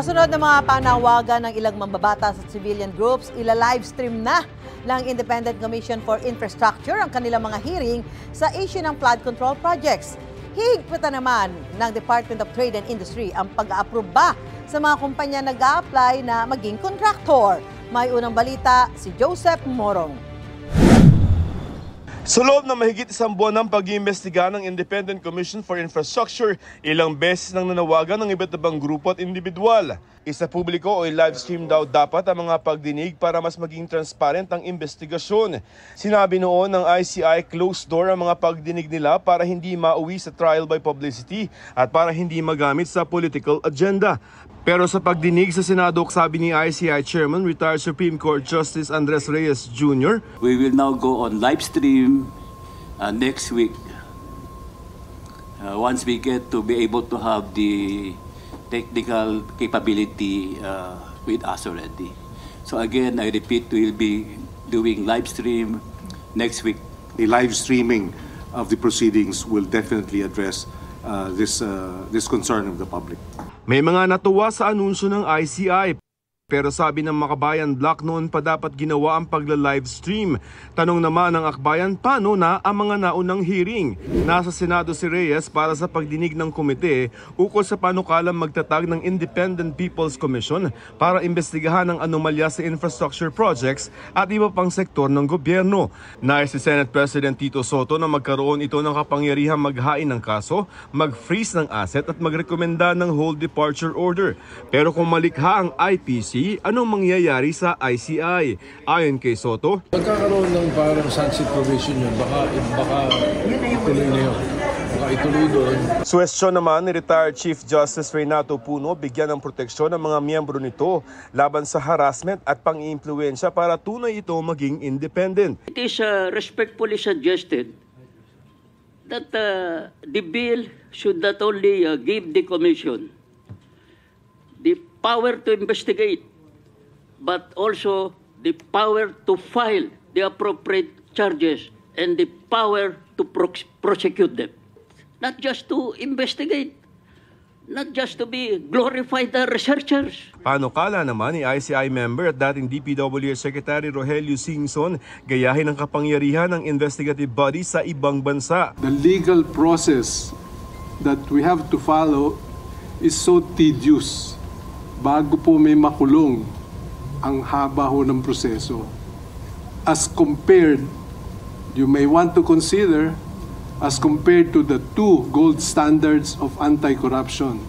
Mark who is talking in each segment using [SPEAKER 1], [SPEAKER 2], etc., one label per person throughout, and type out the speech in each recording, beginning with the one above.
[SPEAKER 1] Kasunod ng mga panawagan ng ilang mambabatas at civilian groups, ila-livestream na ng Independent Commission for Infrastructure ang kanilang mga hearing sa issue ng flood control projects. Higpitan naman ng Department of Trade and Industry ang pag-aaproba sa mga kumpanya nag-a-apply na maging kontraktor. May unang balita si Joseph Morong.
[SPEAKER 2] Sa loob ng mahigit isang buwan ng pag-iimbestiga ng Independent Commission for Infrastructure, ilang beses nang nanawagan ng iba't ibang grupo at individual. Isa publiko o live-stream daw dapat ang mga pagdinig para mas maging transparent ang investigasyon. Sinabi noon ng ICI closed door ang mga pagdinig nila para hindi mauwi sa trial by publicity at para hindi magamit sa political agenda. Pero sa pagdinig sa Senado, sabi ni ICI Chairman, retired Supreme Court Justice Andres Reyes Jr.,
[SPEAKER 3] we will now go on live stream next week. Once we get to be able to have the technical capability with us already. So again, I repeat, we will be doing live stream next week.
[SPEAKER 4] The live streaming of the proceedings will definitely address this concern of the public.
[SPEAKER 2] May mga natuwa sa anunsyo ng ICI. Pero sabi ng Makabayan Block, noon pa dapat ginawa ang pagla-livestream. Tanong naman ng Akbayan, paano na ang mga naunang hearing? Nasa Senado si Reyes para sa pagdinig ng komite ukol sa panukalang magtatag ng Independent People's Commission para imbestigahan ang anomalya sa infrastructure projects at iba pang sektor ng gobyerno. Nais si Senate President Tito Soto na magkaroon ito ng kapangyarihang maghain ng kaso, mag-freeze ng asset at magrekomenda ng whole departure order. Pero kung malikha ang IPC, anong mangyayari sa ICI? Ayon kay Soto,
[SPEAKER 5] magkakaroon ng parang sunset provision yun. Baka ituloy na yun. Baka ituloy doon.
[SPEAKER 2] Suwestyon naman ni retired Chief Justice Renato Puno bigyan ng proteksyon ng mga miyembro nito laban sa harassment at pang-iimpluwensya para tunay ito maging independent.
[SPEAKER 6] It is respectfully suggested that the bill should not only give the Commission the power to investigate, but also the power to file the appropriate charges and the power to prosecute them. Not just to investigate, not just to be glorified researchers.
[SPEAKER 2] Panukala naman ni ICI member at dating DPWH Secretary Rogelio Singson gayahin ang kapangyarihan ng investigative body sa ibang bansa.
[SPEAKER 7] The legal process that we have to follow is so tedious. Bago po may makulong, ang haba ho ng proseso. As compared, you may want to consider, as compared to the two gold standards of anti-corruption,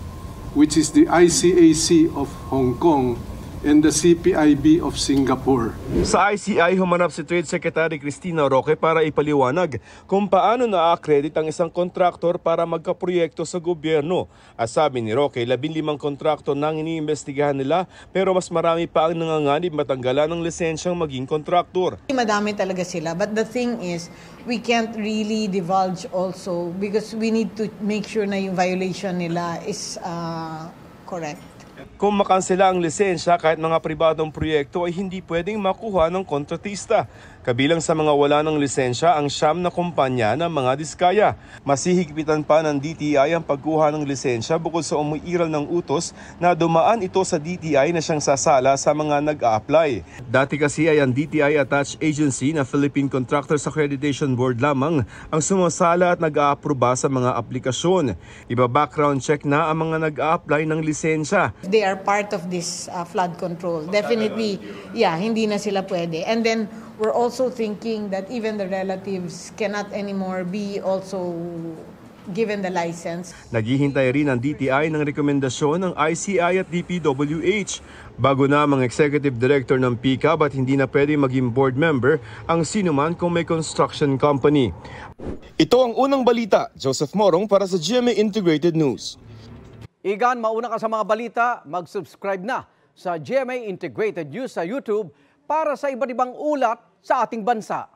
[SPEAKER 7] which is the ICAC of Hong Kong and the CPIB of Singapore.
[SPEAKER 2] Sa ICI, humanap si Trade Secretary Cristina Roque para ipaliwanag kung paano na-accredit ang isang kontraktor para magkaproyekto sa gobyerno. At sabi ni Roque, 15 kontraktor nang iniimbestigahan nila pero mas marami pa ang nanganganib matanggalan ng lisensyang maging kontraktor.
[SPEAKER 8] Madami talaga sila, but the thing is, we can't really divulge also because we need to make sure na yung violation nila is correct.
[SPEAKER 2] Kung makansela ang lisensya kahit mga pribadong proyekto ay hindi pwedeng makuha ng kontratista. Kabilang sa mga wala ng lisensya ang 9 na kumpanya ng mga diskaya. Masihigpitan pa ng DTI ang pagkuha ng lisensya bukod sa umuiral ng utos na dumaan ito sa DTI na siyang sasala sa mga nag-a-apply. Dati kasi ay ang DTI attached agency na Philippine Contractors Accreditation Board lamang ang sumasala at nag-a-aproba sa mga aplikasyon. Iba-background check na ang mga nag-a-apply ng lisensya.
[SPEAKER 8] They are part of this flood control. Definitely, hindi na sila pwede. And then, we're also thinking that even the relatives cannot anymore be also given the license.
[SPEAKER 2] Naghihintay rin ang DTI ng rekomendasyon ng ICI at DPWH. Bago na mga executive director ng PICAB at hindi na pwede maging board member ang sinuman kung may construction company. Ito ang unang balita. Joseph Morong para sa GMA Integrated News.
[SPEAKER 9] Igan, mauna ka sa mga balita, mag-subscribe na sa GMA Integrated News sa YouTube para sa iba't ibang ulat sa ating bansa.